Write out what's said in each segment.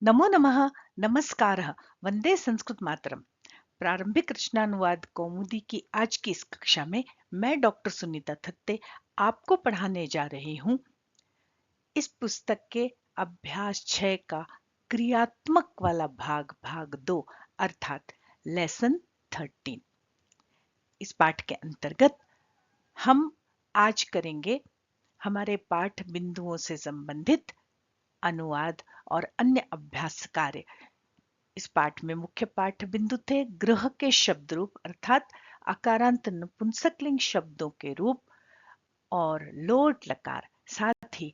नमो नमः, नमस्कारः, वंदे संस्कृत मातरम। प्रारंभिक रचनानुवाद कौमुदी की आज की इस कक्षा में मैं डॉक्टर सुनीता थत्ते आपको पढ़ाने जा रही हूँ इस पुस्तक के अभ्यास 6 का क्रियात्मक वाला भाग भाग 2 अर्थात लेसन 13। इस पाठ के अंतर्गत हम आज करेंगे हमारे पाठ बिंदुओं से संबंधित अनुवाद और अन्य अभ्यास कार्य। इस पाठ में मुख्य पाठ बिंदु थे ग्रह के शब्द रूप अर्थात अकारांत नपुंसकलिंग शब्दों के रूप और लोट लकार, साथ ही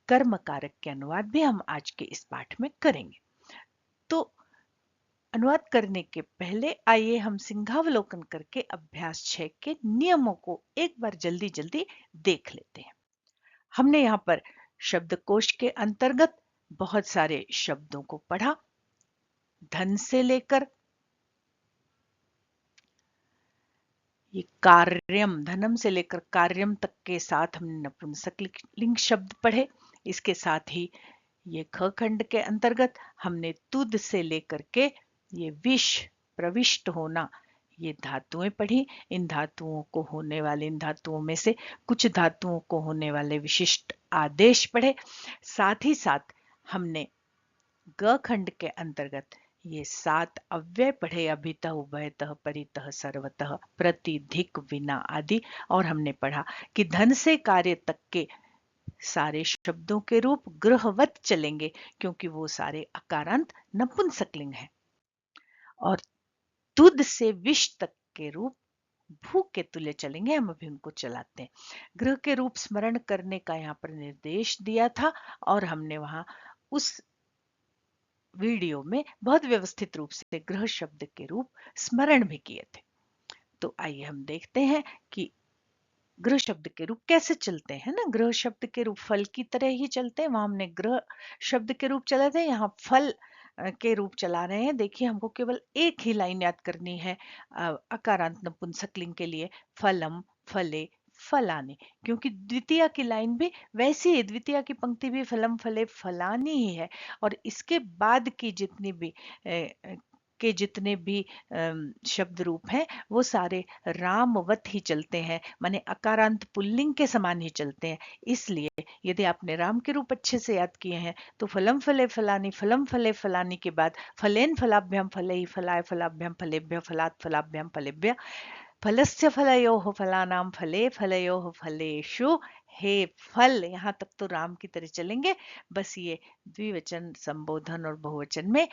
कर्म कारक के अनुवाद भी हम आज के इस पाठ में करेंगे। तो अनुवाद करने के पहले आइए हम सिंहावलोकन करके अभ्यास 6 के नियमों को एक बार जल्दी जल्दी देख लेते हैं। हमने यहाँ पर शब्दकोश के अंतर्गत बहुत सारे शब्दों को पढ़ा। धन से लेकर ये कार्यम, धनम से लेकर कार्यम तक के साथ हमने नपुंसकलिंग शब्द पढ़े। इसके साथ ही ये ख खंड के अंतर्गत हमने तुद से लेकर के ये विष, प्रविष्ट होना, ये धातुएं पढ़ी। इन धातुओं को होने वाले, इन धातुओं में से कुछ धातुओं को होने वाले विशिष्ट आदेश पढ़े। साथ ही साथ हमने ग खंड के अंतर्गत ये 7 अव्यय पढ़े, अभितः, उभयतः, परितः, सर्वतः, प्रति, धिक, विना आदि। और हमने पढ़ा कि धन से कार्य तक के सारे शब्दों के रूप ग्रहवत चलेंगे क्योंकि वो सारे अकारांत नपुंसकलिंग हैं। और तुद से विष तक के रूप भू के तुल्य चलेंगे। हम अभी उनको चलाते हैं। ग्रह के रूप स्मरण करने का यहाँ पर निर्देश दिया था और हमने वहां उस वीडियो में बहुत व्यवस्थित रूप से ग्रह शब्द के रूप स्मरण भी किए थे। तो आइए हम देखते हैं कि ग्रह शब्द के रूप कैसे चलते हैं ना। ग्रह शब्द के रूप फल की तरह ही चलते हैं। वहां हमने ग्रह शब्द के रूप चला था, यहाँ फल के रूप चला रहे हैं। देखिए, हमको केवल एक ही लाइन याद करनी है अकारांत नपुंसकलिंग के लिए, फलम, फले, फलाने, क्योंकि द्वितीय की लाइन भी वैसी ही, द्वितीय की पंक्ति भी फलम, फले, फलानी ही है। और इसके बाद की जितनी भी जितने भी शब्द रूप हैं वो सारे रामवत ही चलते हैं, माने अकारांत पुल्लिंग के समान ही चलते हैं। इसलिए यदि आपने राम के रूप अच्छे से याद किए हैं तो फलम फले फलानी, फलम फले फलानी के बाद फलेन फलाभ्याम फलैः फलाय फलाभ्याम फलेभ्यः फलात् फलाभ्याम फलेभ्यः फलस्य फलयोः फलानां फले फलयोः फलेषु हे फल, यहाँ तक तो राम की तरह चलेंगे। बस ये द्विवचन, संबोधन और बहुवचन में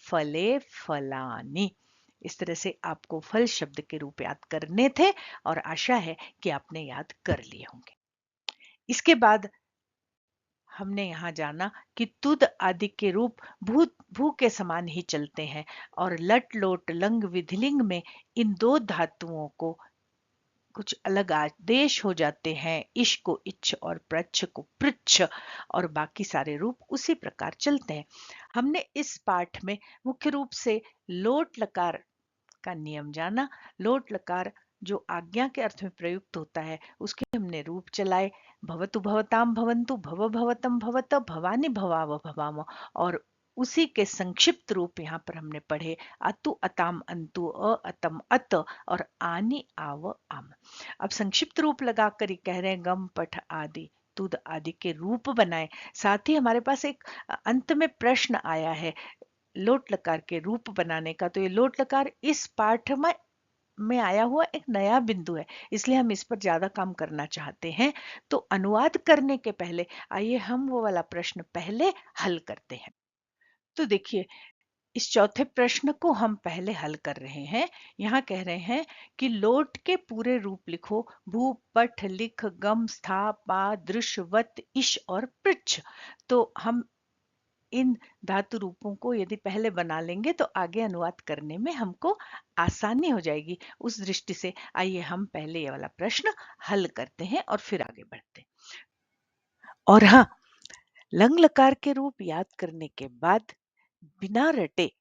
फले फलानी। इस तरह से आपको फल शब्द के रूप याद करने थे और आशा है कि आपने याद कर लिए होंगे। इसके बाद हमने यहाँ जाना कि तुद आदि के रूप भू भू के समान ही चलते हैं और लट लोट लंग विधिलिंग में इन दो धातुओं को कुछ अलग आदेश हो जाते हैं। इश को इच्छ और प्रच्छ को पृच्छ, और बाकी सारे रूप उसी प्रकार चलते हैं। हमने इस पाठ में मुख्य रूप से लोट लकार का नियम जाना। लोट लकार जो आज्ञा के अर्थ में प्रयुक्त होता है उसके हमने रूप चलाए। भवतु भवताम भवन्तु, भव भवतम भवत, भवानी भवाव भवाम, और उसी के संक्षिप्त रूप यहाँ पर हमने पढ़े अतु अताम अंतु, अ अतम अत, और आनी आव आम। अब संक्षिप्त रूप लगाकर ही कह रहे हैं गम पठ आदि तुद आदि के रूप बनाए। साथ ही हमारे पास एक अंत में प्रश्न आया है लोट लकार के रूप बनाने का। तो ये लोट लकार इस पाठ में आया हुआ एक नया बिंदु है, इसलिए हम इस पर ज्यादा काम करना चाहते हैं। तो अनुवाद करने के पहले आइए हम वो वाला प्रश्न पहले हल करते हैं। तो देखिए, इस चौथे प्रश्न को हम पहले हल कर रहे हैं। यहाँ कह रहे हैं कि लोट के पूरे रूप लिखो। भू, पठ, लिख, गम, स्था, पा, दृश्य, वत, इश और पृच्छ। तो हम इन धातु रूपों को यदि पहले बना लेंगे तो आगे अनुवाद करने में हमको आसानी हो जाएगी। उस दृष्टि से आइए हम पहले ये वाला प्रश्न हल करते हैं और फिर आगे बढ़ते हैं। और हाँ, लंग लकार के रूप याद करने के बाद बिना रटे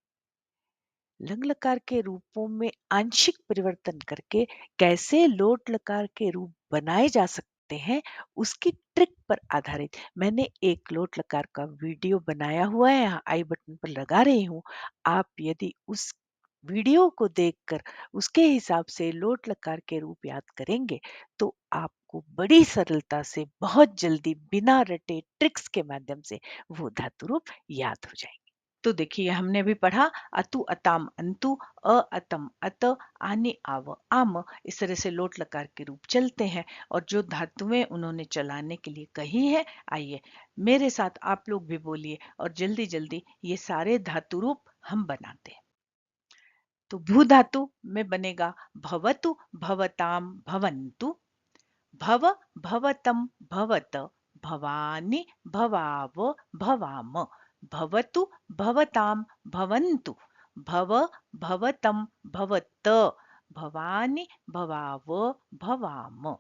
लंग लकार के रूपों में आंशिक परिवर्तन करके कैसे लोट लकार के रूप बनाए जा सकते सकते हैं उसकी ट्रिक पर आधारित मैंने एक लोट लकार का वीडियो बनाया हुआ है, यहाँ आई बटन पर लगा रही हूँ। आप यदि उस वीडियो को देखकर उसके हिसाब से लोट लकार के रूप याद करेंगे तो आपको बड़ी सरलता से बहुत जल्दी बिना रटे ट्रिक्स के माध्यम से वो धातु रूप याद हो जाएंगे। तो देखिए हमने भी पढ़ा अतु अताम अंतु, अ अतम अत, आने आव आम, इस तरह से लोट लकार के रूप चलते हैं और जो धातुएं उन्होंने चलाने के लिए कही है, आइए मेरे साथ आप लोग भी बोलिए और जल्दी जल्दी ये सारे धातु रूप हम बनाते हैं। तो भू धातु में बनेगा भवतु भवताम भवन्तु, भव भवतम भवत, भवानि भवाव भवाम, भवतु भवताम भवन्तु, भव भवतम भवत, भवानि भवाव भवाम।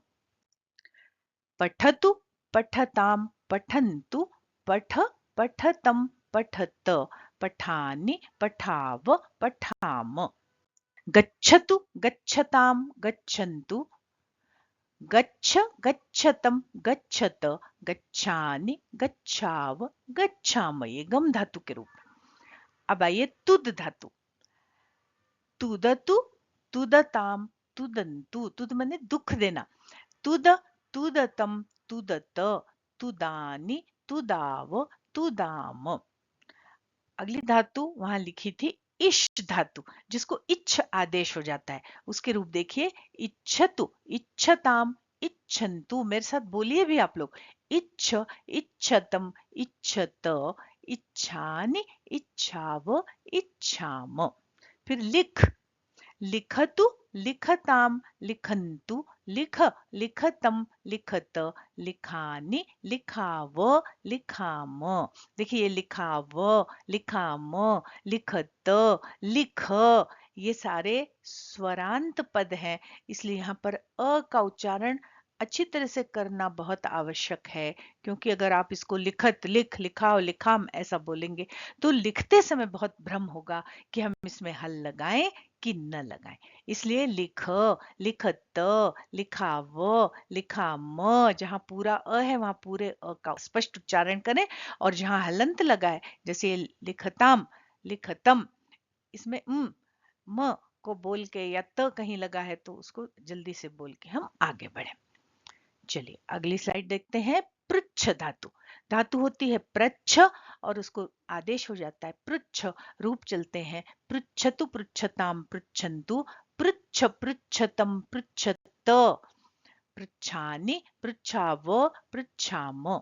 पठतु पठताम पठन्तु, पठ पठतम पठत, पठानि पठाव पठाम। गच्छतु गच्छताम गच्छन्तु, गच्छ गच्छतम गच्छत, गच्छानि गच्छाव गच्छाम, ये गम धातु के रूप। अब आइए तुद धातु, तुदतु तुदताम तुदंतु, तुद माने दुख देना, तुद तुदतम तुदत, तुदानि तुदाव तुदाम। अगली धातु वहां लिखी थी इश धातु, जिसको इच्छ आदेश हो जाता है, उसके रूप देखिए इच्छतु इच्छताम इच्छन्तु, मेरे साथ बोलिए भी आप लोग, इच्छ इच्छतम इच्छत, इच्छानि इच्छाव इच्छाम। फिर लिख, लिखतु लिखताम लिखन्तु, लिख लिखतम लिखत, लिखानि लिखाव लिखाम। देखिए ये लिखाव लिखाम लिखत लिख, ये सारे स्वरांत पद हैं, इसलिए यहाँ पर अ का उच्चारण अच्छी तरह से करना बहुत आवश्यक है, क्योंकि अगर आप इसको लिखत लिख लिखाओ लिखाम ऐसा बोलेंगे तो लिखते समय बहुत भ्रम होगा कि हम इसमें हल लगाएं कि न लगाएं। इसलिए लिख लिखत लिखाव लिखाम, जहां पूरा अ है वहां पूरे अ का स्पष्ट उच्चारण करें, और जहां हलंत लगाए जैसे लिखताम लिखतम, इसमें म को बोल के या त कहीं लगा है तो उसको जल्दी से बोल के हम आगे बढ़े। चलिए अगली स्लाइड देखते हैं। पृच्छ धातु, धातु होती है प्रच्छ और उसको आदेश हो जाता है पृच्छ, रूप चलते हैं पृच्छतु पृच्छताम पृच्छन्तु, पृच्छ पृच्छतम पृच्छत, पृच्छानि पृच्छाव पृच्छाम।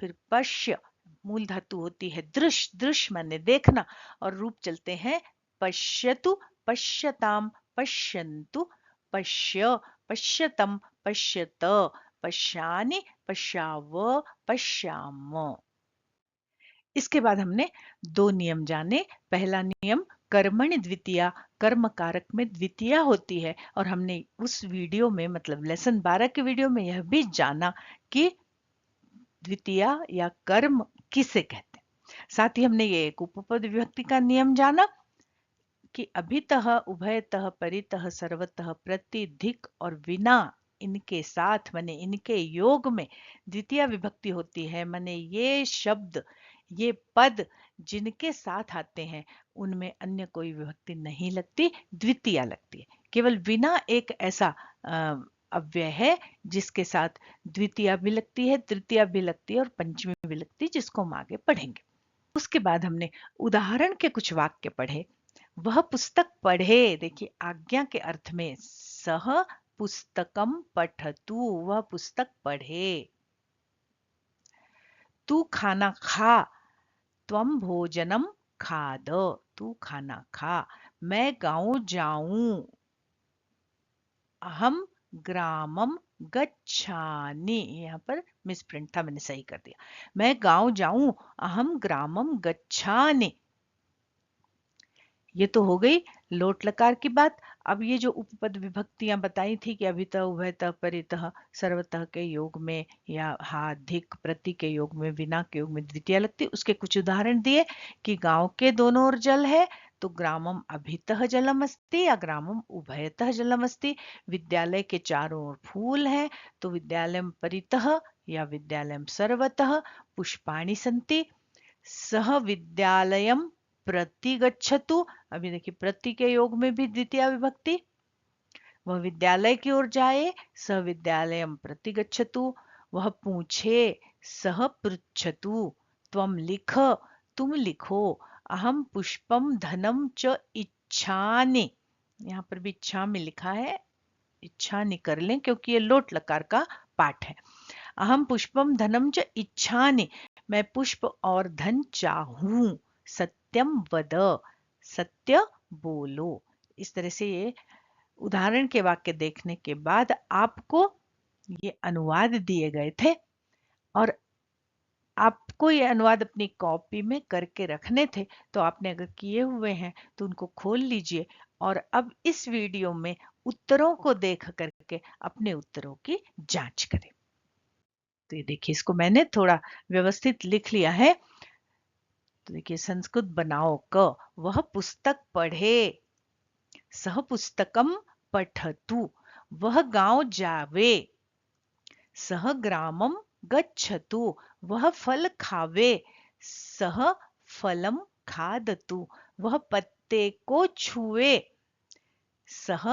फिर पश्य, मूल धातु होती है दृश, दृश माने देखना, और रूप चलते हैं पश्यतु पश्यताम पश्यन्तु, पश्य पश्यतम पश्यत, पश्यानि पश्याव पश्याम। इसके बाद हमने दो नियम जाने। पहला नियम कर्मणि द्वितीया, कर्म कारक में द्वितीया होती है, और हमने उस वीडियो में मतलब लेसन 12 के वीडियो में यह भी जाना कि द्वितीया या कर्म किसे कहते हैं। साथ ही हमने ये एक उपपद विभक्ति का नियम जाना कि अभितः उभयतः परितः सर्वतः प्रतिधिक और विना, इनके साथ माने इनके योग में द्वितीय विभक्ति होती है। माने ये शब्द ये पद जिनके साथ आते हैं उनमें अन्य कोई विभक्ति नहीं लगती, द्वितीय लगती है। केवल विना एक ऐसा अव्यय है जिसके साथ द्वितीय भी लगती है, तृतीया भी लगती है और पंचमी भी लगती है, जिसको हम आगे पढ़ेंगे। उसके बाद हमने उदाहरण के कुछ वाक्य पढ़े। वह पुस्तक पढ़े, देखिए आज्ञा के अर्थ में, सह पुस्तकम पठतु, वह पुस्तक पढ़े। तू खाना खा, त्वम भोजनम खाद, तू खाना खा। मैं गांव जाऊं, अहम ग्रामम गच्छानि, यहाँ पर मिसप्रिंट था, मैंने सही कर दिया। मैं गांव जाऊं, अहम ग्रामम गच्छानि। ये तो हो गई लोट लकार की बात। अब ये जो उपपद विभक्तियां बताई थी कि अभितः उभयतः परितः सर्वतः के योग में या हाधिक प्रति के योग में विना के योग में द्वितीय लगती, उसके कुछ उदाहरण दिए कि गांव के दोनों ओर जल है तो ग्रामम अभितः जलमस्ति या ग्रामम उभयतः जलमस्ति। विद्यालय के चारों ओर फूल हैं तो विद्यालयम परितः या विद्यालयम सर्वतः। पुष्पाणि सन्ति, सह विद्यालयम प्रति गच्छतु। अभी देखिए प्रति के योग में भी द्वितीय विभक्ति, वह विद्यालय की ओर जाए, सह विद्यालयम प्रति गच्छतु। वह पूछे, सह पृच्छतु। त्वम लिख, तुम लिखो। अहम पुष्पम धनम च इच्छानि, यहाँ पर भी इच्छा में लिखा है, इच्छा नहीं कर लें क्योंकि ये लोट लकार का पाठ है। अहम पुष्पम धनम च इच्छानि, मैं पुष्प और धन चाहूं। सत्यम वद, सत्य बोलो। इस तरह से ये उदाहरण के वाक्य देखने के बाद आपको ये अनुवाद दिए गए थे और आपको ये अनुवाद अपनी कॉपी में करके रखने थे। तो आपने अगर किए हुए हैं तो उनको खोल लीजिए और अब इस वीडियो में उत्तरों को देख करके अपने उत्तरों की जांच करें। तो ये देखिए, इसको मैंने थोड़ा व्यवस्थित लिख लिया है। तो देखिए, संस्कृत बनाओ क, वह पुस्तक पढ़े। सह पुस्तकम पठतु, वह गांव जावे। सह ग्रामम गच्छतु, वह फल खावे। सह फलम खादतु, वह पत्ते को छुए। सह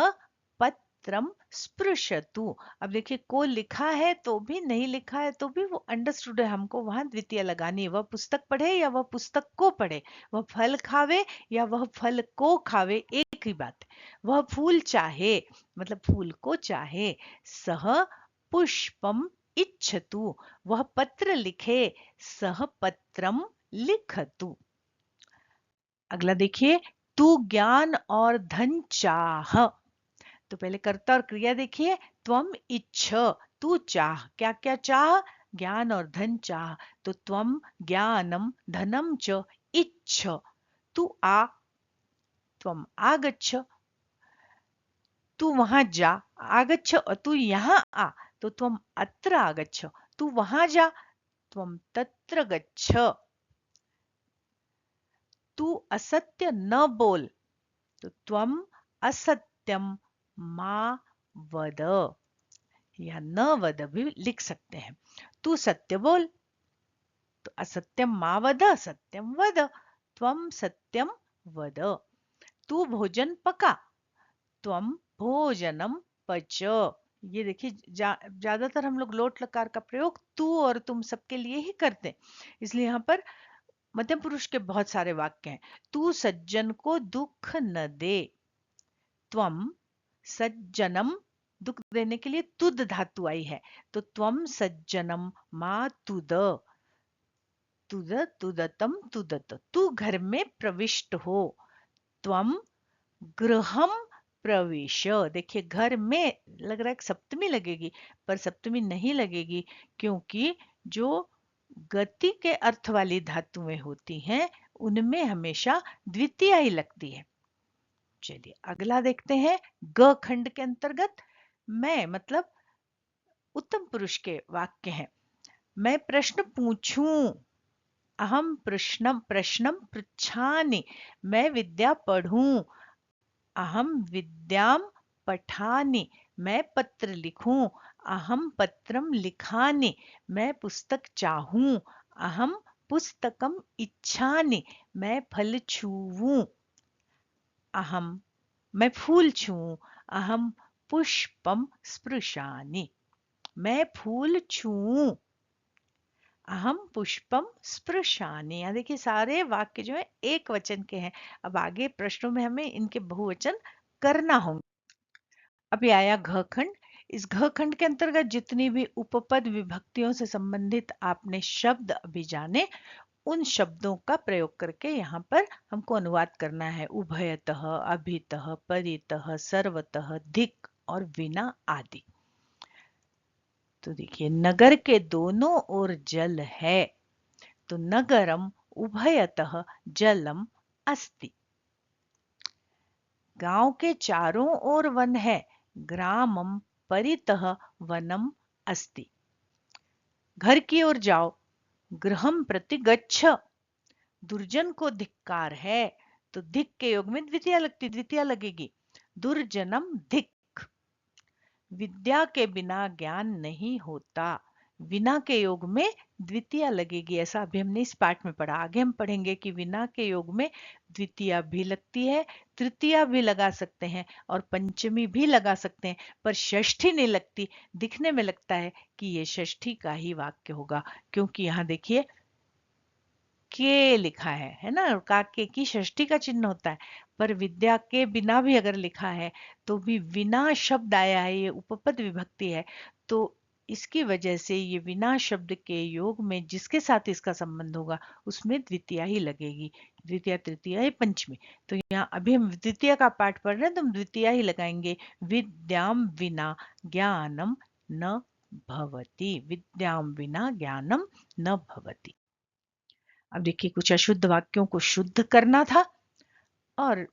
पत्रम स्पृशतु। अब देखिए, को लिखा है तो भी, नहीं लिखा है तो भी वो अंडरस्टूड है, हमको वहां द्वितीय लगानी है। वह पुस्तक पढ़े या वह पुस्तक को पढ़े, वह फल खावे या वह फल को खावे, एक ही बात है। वह फूल चाहे, मतलब फूल को चाहे। सह पुष्पम इच्छतु, वह पत्र लिखे। सह पत्रम लिखतु। अगला देखिए, तू ज्ञान और धन चाह। तो पहले कर्ता और क्रिया देखिए। त्वम इच्छ, तू चाह, क्या क्या चाह, ज्ञान और धन चाह। तो त्वम ज्ञानम धनम च इच्छ, तू आ। त्वम आगच्छ, तू वहां जा। आगच्छ, और तू यहां आ। तो त्वम अत्र आगच्छ, तू वहां जा। त्वम तत्र गच्छ, तू असत्य न बोल। तो त्वम असत्यम मा वद, या न वद भी लिख सकते हैं। तू सत्य बोल, तो असत्यम मा वद, सत्यम वद। त्वम सत्यम वद। तू भोजन पका। त्वम भोजनम पच। ये देखिए, ज्यादातर हम लोग लोट लकार का प्रयोग तू और तुम सबके लिए ही करते हैं, इसलिए यहाँ पर मध्यम पुरुष के बहुत सारे वाक्य हैं। तू सज्जन को दुख न दे। त्वम सज्जनम, दुख देने के लिए तुद धातु आई है, तो त्वम सज्जनम मा तुद। तुद तुदतम तुदत, तू घर में प्रविष्ट हो। त्वम गृहम प्रवेश। देखिए, घर में लग रहा है सप्तमी लगेगी, पर सप्तमी नहीं लगेगी क्योंकि जो गति के अर्थ वाली धातुएं होती हैं उनमें हमेशा द्वितीय ही लगती है। चलिए अगला देखते हैं। ग खंड के अंतर्गत मैं मतलब उत्तम पुरुष के वाक्य हैं। मैं प्रश्न पूछूं। अहम प्रश्नम प्रश्नम पृच्छामि, मैं विद्या पढ़ूं। अहम विद्याम पठामि, मैं पत्र लिखूं। अहम पत्रम लिखामि, मैं पुस्तक चाहूं। अहम पुस्तकम इच्छामि, मैं फल छूऊं। अहम, मैं फूल छूऊं। अहम पुष्पम स्पृशामि, मैं फूल छूऊं। अहम पुष्पम स्पृशामि। यहाँ देखिए, सारे वाक्य जो है एक वचन के हैं। अब आगे प्रश्नों में हमें इनके बहुवचन करना होंगे। अभी आया घ खंड। इस घ खंड के अंतर्गत जितनी भी उपपद विभक्तियों से संबंधित आपने शब्द अभी जाने, उन शब्दों का प्रयोग करके यहाँ पर हमको अनुवाद करना है। उभयतः, अभितः, परितः, सर्वतः, धिक और विना आदि। तो देखिए, नगर के दोनों ओर जल है, तो नगरम उभयतः जलम अस्ति। गांव के चारों ओर वन है, ग्रामम परितः वनम अस्ति। घर की ओर जाओ, गृहम प्रति गच्छ। दुर्जन को धिक्कार है, तो धिक के योग में द्वितीया लगती, द्वितीया लगेगी। दुर्जनम धिक, विद्या के बिना ज्ञान नहीं होता, विना के योग में द्वितीया लगेगी। ऐसा अभी हमने इस पाठ में पढ़ा। आगे हम पढ़ेंगे कि विना के योग में द्वितीया भी लगती है, तृतीया भी लगा सकते हैं और पंचमी भी लगा सकते हैं, पर षष्ठी नहीं लगती। दिखने में लगता है कि ये षष्ठी का ही वाक्य होगा, क्योंकि यहाँ देखिए के लिखा है ना, काके की षष्ठी का चिन्ह होता है। पर विद्या के बिना भी अगर लिखा है तो भी विना शब्द आया है, ये उपपद विभक्ति है, तो इसकी वजह से ये विना शब्द के योग में जिसके साथ इसका संबंध होगा उसमें द्वितीया ही लगेगी। द्वितीया, तृतीया या पंचमी। तो यहाँ अभी हम द्वितीय का पाठ पढ़ रहे हैं तो हम द्वितीया ही लगाएंगे। विद्याम विना ज्ञानम न भवति, विद्याम बिना ज्ञानम न भवति। अब देखिए कुछ अशुद्ध वाक्यों को शुद्ध करना था और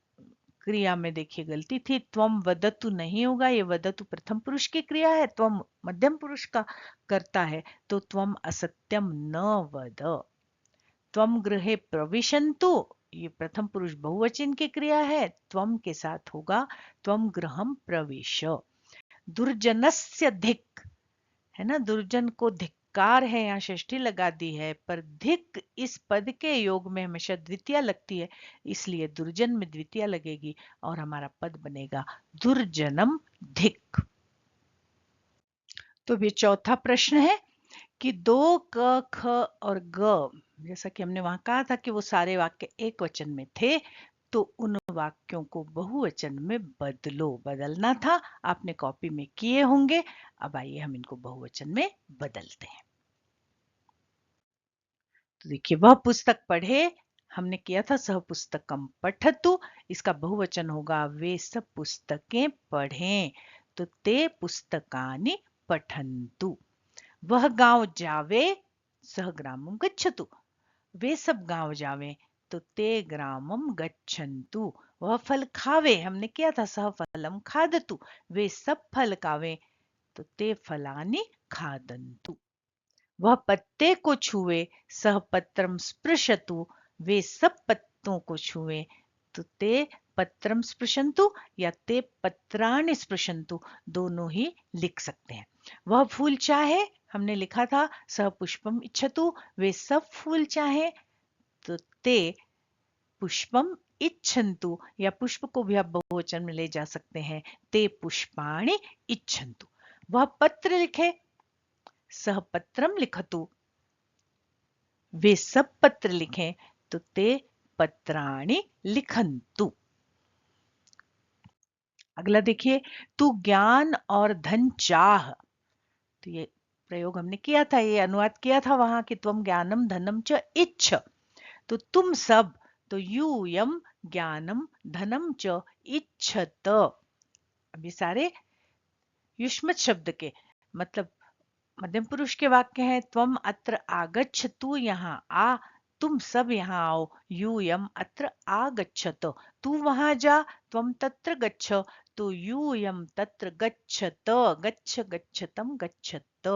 क्रिया में देखिए गलती थी। त्वम वदतु नहीं होगा, ये वदतु प्रथम पुरुष की क्रिया है, त्वम मध्यम पुरुष का करता है, तो त्वम असत्यम न वद। त्वम गृहे प्रविशन्तु, ये प्रथम पुरुष बहुवचन की क्रिया है, त्वम के साथ होगा त्वम गृहम प्रविश। दुर्जनस्य धिक है ना, दुर्जन को धिक्कार है, यहाँ षष्ठी लगा दी है, पर धिक इस पद के योग में हमेशा द्वितीया लगती है, इसलिए दुर्जन में द्वितीया लगेगी और हमारा पद बनेगा दुर्जनम धिक। तो ये चौथा प्रश्न है कि दो क ख और ग, जैसा कि हमने वहां कहा था कि वो सारे वाक्य एक वचन में थे, तो उन वाक्यों को बहुवचन में बदलो। बदलना था, आपने कॉपी में किए होंगे। अब आइए हम इनको बहुवचन में बदलते हैं। तो देखिए, वह पुस्तक पढ़े, हमने किया था सह पुस्तकम पठतु, इसका बहुवचन होगा वे सब पुस्तकें पढ़ें, तो ते पुस्तकानि पठन्तु। वह गांव जावे, सह ग्रामम गच्छतु, वे सब गांव जावे, तो ते ग्रामम गच्छन्तु। वह फल खावे, हमने किया था सह फलम खादतु, वे सब फल खावे, तो ते फलानि खादन्तु। वह पत्ते को छुए, सह पत्रम स्पृशतु, वे सब पत्तों को छुए, तो ते पत्रम स्पृशन्तु या ते पत्राणि स्पृशन्तु, दोनों ही लिख सकते हैं। वह फूल चाहे, हमने लिखा था सह पुष्पम इच्छतु, वे सब फूल चाहे, तो ते पुष्पम इच्छन्तु, या पुष्प को भी आप बहुवचन में ले जा सकते हैं, ते पुष्पाणि इच्छन्तु। वह पत्र लिखे, सह पत्रम लिखतु, वे सब पत्र लिखें, तो ते पत्राणि लिखन्तु। अगला देखिए, तू ज्ञान और धन चाह, तो ये प्रयोग हमने किया था, ये अनुवाद किया था वहां कि त्वम ज्ञानम धनम च इच्छ, तो तुम सब, तो यूयम ज्ञानम धनम च इच्छत। अभी सारे युष्मत शब्द के मतलब मध्यम पुरुष के वाक्य हैं। त्वम अत्र आगच्छ, तू यहाँ आ, तुम सब यहाँ आओ। यूयम अत्र आगच्छत, तू वहां जा। त्वम तत्र गच्छ, तो यूयम तत्र गच्छत, गच्छ गच्छतम गच्छत।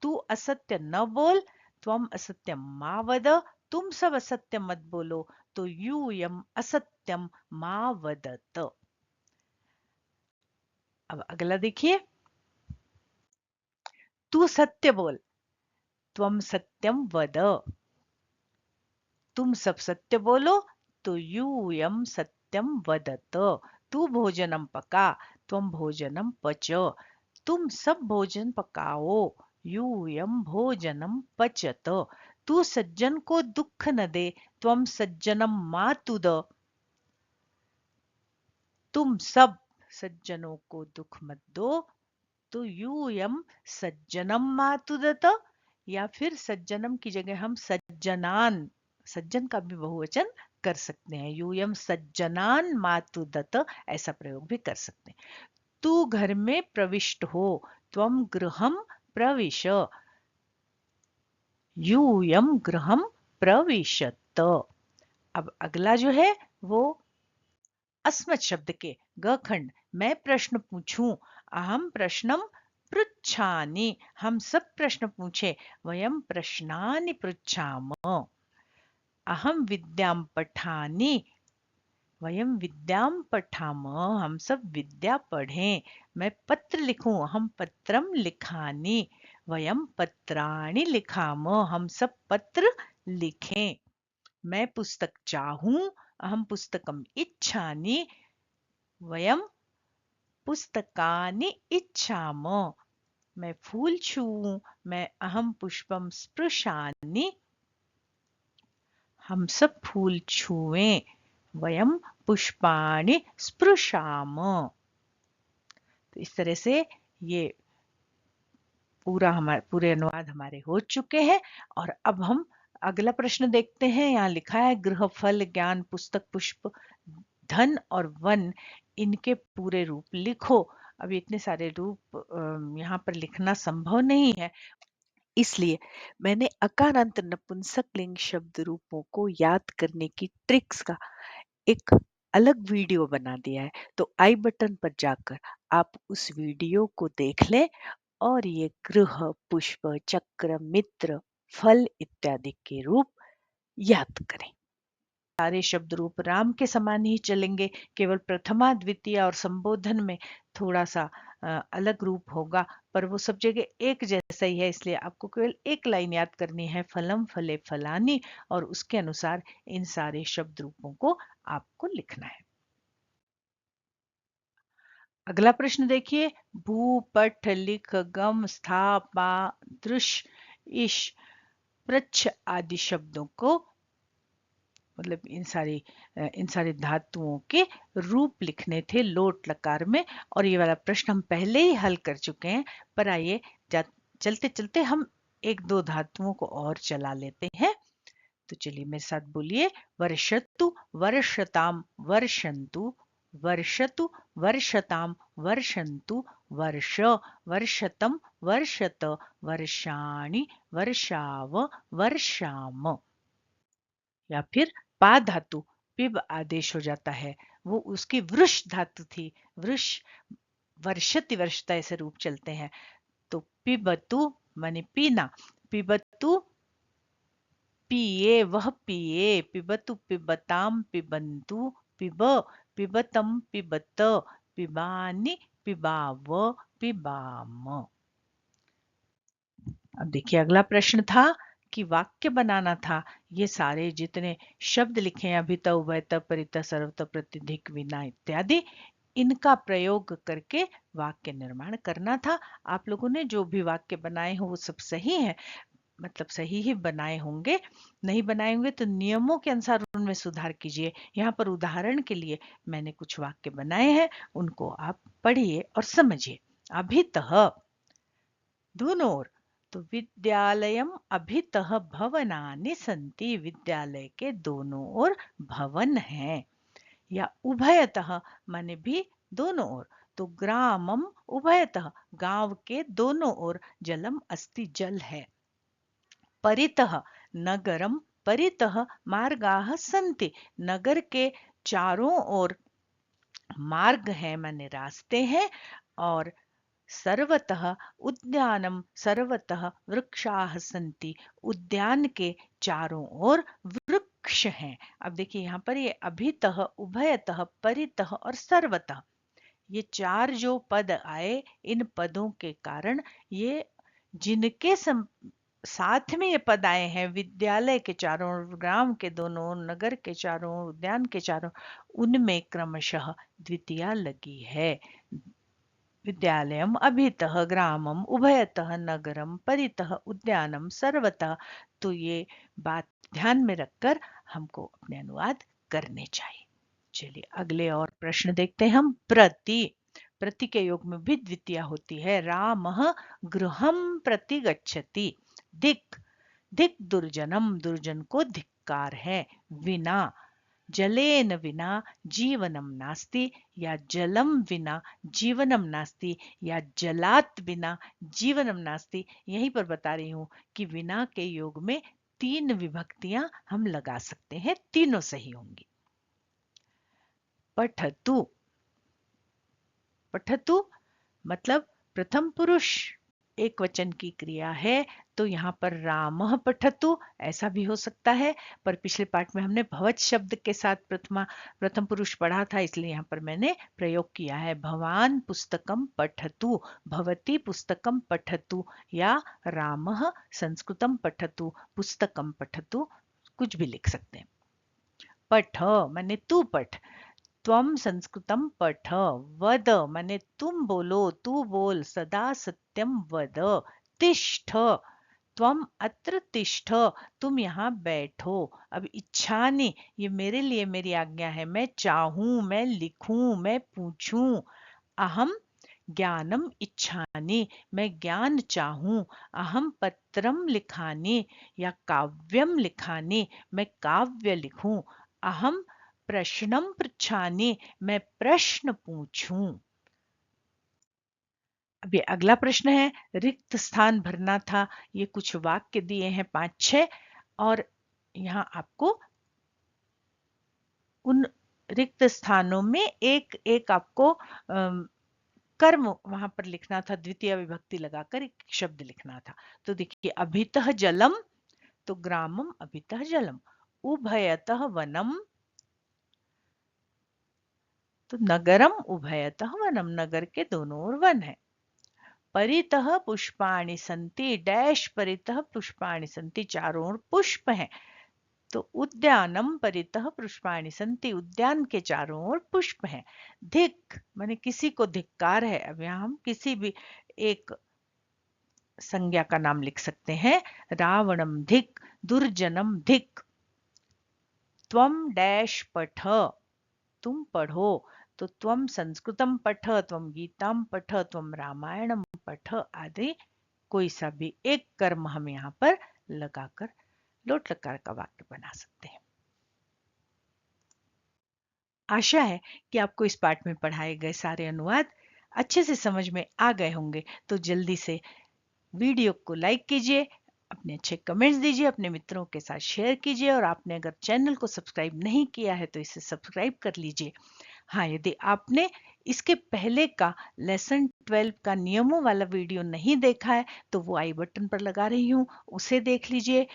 तू असत्य न बोल, त्वम असत्यम मा वद, तुम सब असत्य मत बोलो, तो यूयम असत्यम मा वदत। अब अगला देखिए, तू सत्य बोल, त्वम सत्यम वद, तुम सब सत्य बोलो, तो यूयम सत्यम वदत। तू भोजनम पका, त्वम भोजनम पच, तुम सब भोजन पकाओ, यूयम भोजनम पचत। तू सज्जन को दुख न दे, त्वम सज्जनम मातुद, तुम सब सज्जनों को दुख मत दो, तो यूयम सज्जनम मातुदत, या फिर सज्जनम की जगह हम सज्जनान, सज्जन का भी बहुवचन कर सकते हैं, यूयम सज्जनान मातुदत, ऐसा प्रयोग भी कर सकते हैं। तू घर में प्रविष्ट हो, त्वम गृहम प्रविश, यूयम गृहम प्रविशत। अब अगला जो है वो अस्मत् शब्द के ग खंड, मैं प्रश्न पूछूं, अहम प्रश्नम पृच्छामि, हम सब प्रश्न पूछे, वयम प्रश्नानि पृच्छामः। अहम विद्याम पठामि, वयम विद्याम पठामः, हम सब विद्या पढ़ें। मैं पत्र लिखूं, हम पत्रम लिखानि। वयम पत्राणि लिखामः, हम सब पत्र लिखें। मैं पुस्तक चाहूं, अहम पुस्तकम इच्छानि। वयम पुस्तकानि इच्छामः। मैं फूल छूऊं, मैं अहम पुष्पम स्पृशानि। हम सब फूल छुएं। वयम पुष्पाणि स्पृशामः। तो इस तरह से ये पूरे अनुवाद हमारे हो चुके हैं। और अब हम अगला प्रश्न देखते हैं। यहाँ लिखा है गृह, फल, ज्ञान, पुस्तक, पुष्प, धन और वन, इनके पूरे रूप लिखो। अब इतने सारे रूप यहाँ पर लिखना संभव नहीं है, इसलिए मैंने अकारांत नपुंसकलिंग शब्द रूपों को याद करने की ट्रिक्स का एक अलग वीडियो बना दिया है। तो आई बटन पर जाकर आप उस वीडियो को देख लें और ये गृह, पुष्प, चक्र, मित्र, फल इत्यादि के रूप याद करें। सारे शब्द रूप राम के समान ही चलेंगे, केवल प्रथमा, द्वितीय और संबोधन में थोड़ा सा अलग रूप होगा, पर वो सब जगह एक जैसा ही है। इसलिए आपको केवल एक लाइन याद करनी है, फलम फले फलानी, और उसके अनुसार इन सारे शब्द रूपों को आपको लिखना है। अगला प्रश्न देखिए, भू, पठ, लिख, गम, स्था, पा, दृश, इश, प्रच्छ आदि शब्दों को, मतलब इन सारी धातुओं के रूप लिखने थे लोट लकार में। और ये वाला प्रश्न हम पहले ही हल कर चुके हैं, पर आइए चलते चलते हम एक दो धातुओं को और चला लेते हैं। तो चलिए मेरे साथ बोलिए, वर्षतु, वर्षताम, वर्षन्तु, वर्षतु, वर्षताम, वर्षन्तु, वर्ष, वर्षतम, वर्षत, वर्षाणि, वर्षाव, वर्षाम। या फिर पा धातु पिब आदेश हो जाता है, वो उसकी वृष धातु थी। वृष, वर्षति, वर्षता ऐसे रूप चलते हैं। तो पिबतु माने पीना, पिबतु पिए, वह पिए, पिबतु पिबताम, पिबंतु, पिब, पिबतम, पिबत, पिबानि, पिबाव, पिबाम। अब देखिए अगला प्रश्न था कि वाक्य बनाना था। ये सारे जितने शब्द लिखे हैं, अभित, उभयत, परित, सर्वत, प्रतिधिक, विना इत्यादि, इनका प्रयोग करके वाक्य निर्माण करना था। आप लोगों ने जो भी वाक्य बनाए हो वो सब सही है, मतलब सही ही बनाए होंगे। नहीं बनाए होंगे तो नियमों के अनुसार उनमें सुधार कीजिए। यहाँ पर उदाहरण के लिए मैंने कुछ वाक्य बनाए हैं, उनको आप पढ़िए और समझिए। अभितः, दोनों ओर, तो विद्यालयम अभितः भवनानि सन्ति, विद्यालय के दोनों ओर भवन हैं। या उभयतः माने भी दोनों ओर, तो ग्रामम उभयतः, गांव के दोनों ओर जलम अस्ति, जल है। परितः, नगरम परितः मार्गाः सन्ति, नगर के चारों ओर मार्ग है माने रास्ते हैं। और सर्वतः उद्यानम, सर्वतः वृक्षाः सन्ति, उद्यान के चारों ओर वृक्ष हैं। अब देखिए यहाँ पर ये अभितः, उभयतः, परितः और सर्वतः, ये चार जो पद आए, इन पदों के कारण ये जिनके साथ में ये पद आए हैं, विद्यालय के चारों, ग्राम के दोनों, नगर के चारों, उद्यान के चारों, उनमें क्रमशः द्वितीया लगी है। विद्यालयम अभितः, ग्रामम उभयतः, नगरम परितः, उद्यानम सर्वतः। तो ये बात ध्यान में रखकर हमको अपने अनुवाद करने चाहिए। चलिए अगले और प्रश्न देखते हैं हम। प्रति, प्रति के योग में भी द्वितीया होती है। रामः गृहं प्रति गच्छति। दिक्, दिक् दुर्जनम, दुर्जन को धिक्कार है। विना, जलेन विना जीवनम नास्ति, या जलम विना जीवनम नास्ति, या जलात बिना जीवनम नास्ति। यहीं पर बता रही हूं कि विना के योग में तीन विभक्तियां हम लगा सकते हैं, तीनों सही होंगी। पठतु, पठतु मतलब प्रथम पुरुष एक वचन की क्रिया है तो यहाँ पर रामः पठतु ऐसा भी हो सकता है, पर पिछले पाठ में हमने भवच शब्द के साथ प्रथम पुरुष पढ़ा था, इसलिए यहाँ पर मैंने प्रयोग किया है भवान पुस्तकम पठतु, भवती पुस्तकम पठतु या रामः संस्कृतम पठतु, पुस्तकम पठतु, कुछ भी लिख सकते हैं। पठ माने तू पठ, त्वम संस्कृतम पठ, वद माने तुम बोलो, तू बोल, सदा सत्यम वद, तिष्ठ त्वम अत्र तिष्ठ, तुम यहाँ बैठो। अब इच्छानि ये मेरे लिए मेरी आज्ञा है, मैं चाहूं, मैं लिखूं, मैं पूछूं। अहम ज्ञानम इच्छानि मैं ज्ञान चाहूं। अहम पत्रम लिखानि या काव्यम लिखानि मैं काव्य लिखूं। अहम प्रश्नम पृच्छानि मैं प्रश्न पूछूं। अब ये अगला प्रश्न है, रिक्त स्थान भरना था। ये कुछ वाक्य दिए हैं 5-6 और यहाँ आपको उन रिक्त स्थानों में एक एक आपको कर्म वहां पर लिखना था, द्वितीय विभक्ति लगाकर एक शब्द लिखना था। तो देखिए, अभितः जलम तो ग्रामम अभितः जलम, उभयतः वनम तो नगरम उभयतः वनम, नगर के दोनों ओर वन है। परितः पुष्पाणि सन्ति डैश, परितः पुष्पाणि सन्ति चारों ओर पुष्प हैं, तो उद्यानम परितः पुष्पाणि सन्ति, उद्यान के चारों ओर पुष्प हैं। धिक माने किसी को धिक्कार है। अब यहाँ हम किसी भी एक संज्ञा का नाम लिख सकते हैं। रावणम धिक, दुर्जनम धिक। त्वम डैश पठ तुम पढ़ो, तो त्वम संस्कृतम पठ, त्वम गीताम पठ, त्वम रामायणम पठ आदि कोई सा भी एक कर्म हम यहाँ पर लगाकर लोट लकार का वाक्य बना सकते हैं। आशा है कि आपको इस पाठ में पढ़ाए गए सारे अनुवाद अच्छे से समझ में आ गए होंगे। तो जल्दी से वीडियो को लाइक कीजिए, अपने अच्छे कमेंट्स दीजिए, अपने मित्रों के साथ शेयर कीजिए और आपने अगर चैनल को सब्सक्राइब नहीं किया है तो इसे सब्सक्राइब कर लीजिए। हाँ, यदि आपने इसके पहले का लेसन 12 का नियमों वाला वीडियो नहीं देखा है तो वो आई बटन पर लगा रही हूँ, उसे देख लीजिए।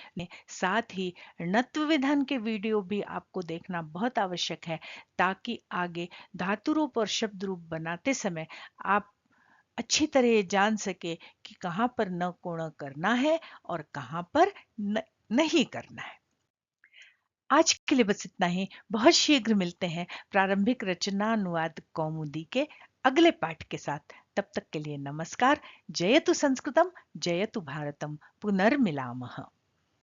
साथ ही णत्व विधान के वीडियो भी आपको देखना बहुत आवश्यक है, ताकि आगे धातु रूप और शब्द रूप बनाते समय आप अच्छी तरह ये जान सके कि कहाँ पर न कोण करना है और कहाँ पर नहीं करना है। आज के लिए बस इतना ही। बहुत शीघ्र मिलते हैं प्रारंभिक रचना अनुवाद कौमुदी के अगले पाठ के साथ। तब तक के लिए नमस्कार। जयतु संस्कृतम, जयतु भारतम, पुनर्मिलामः।